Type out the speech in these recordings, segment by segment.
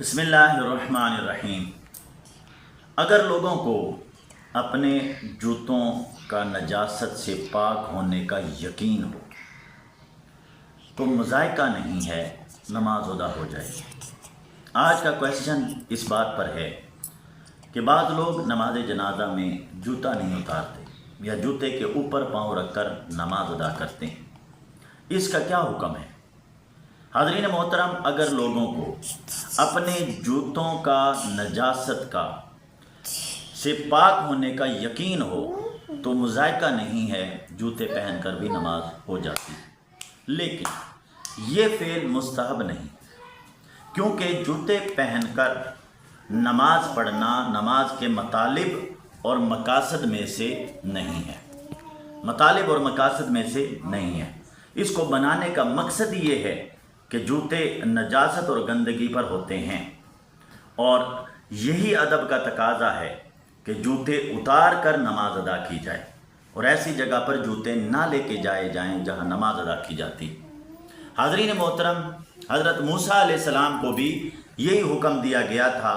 بسم اللہ الرحمن الرحیم۔ اگر لوگوں کو اپنے جوتوں کا نجاست سے پاک ہونے کا یقین ہو تو مذائقہ نہیں ہے نماز ادا ہو جائے گی۔ آج کا کویسچن اس بات پر ہے کہ بعض لوگ نماز جنازہ میں جوتا نہیں اتارتے یا جوتے کے اوپر پاؤں رکھ کر نماز ادا کرتے ہیں، اس کا کیا حکم ہے؟ حاضرین محترم، اگر لوگوں کو اپنے جوتوں کا نجاست کا سے پاک ہونے کا یقین ہو تو مذائقہ نہیں ہے، جوتے پہن کر بھی نماز ہو جاتی ہے، لیکن یہ فعل مستحب نہیں، کیونکہ جوتے پہن کر نماز پڑھنا نماز کے مطالب اور مقاصد میں سے نہیں ہے، مطالب اور مقاصد میں سے نہیں ہے۔ اس کو بنانے کا مقصد یہ ہے کہ جوتے نجاست اور گندگی پر ہوتے ہیں، اور یہی ادب کا تقاضا ہے کہ جوتے اتار کر نماز ادا کی جائے اور ایسی جگہ پر جوتے نہ لے کے جائے جائیں جہاں نماز ادا کی جاتی۔ حاضرین محترم، حضرت موسیٰ علیہ السلام کو بھی یہی حکم دیا گیا تھا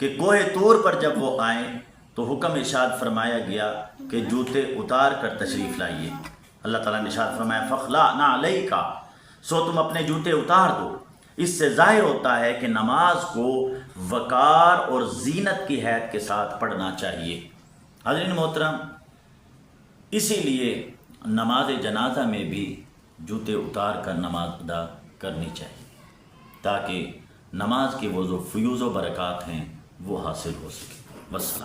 کہ کوہ طور پر جب وہ آئیں تو حکم ارشاد فرمایا گیا کہ جوتے اتار کر تشریف لائیے۔ اللہ تعالیٰ نے ارشاد فرمایا فَخْلَعْنَ عَلَيْكَ، سو تم اپنے جوتے اتار دو۔ اس سے ظاہر ہوتا ہے کہ نماز کو وقار اور زینت کی حیثیت کے ساتھ پڑھنا چاہیے۔ حاضرین محترم، اسی لیے نماز جنازہ میں بھی جوتے اتار کر نماز ادا کرنی چاہیے تاکہ نماز کی وہ جو فیوز و برکات ہیں وہ حاصل ہو سکے۔ والسلام۔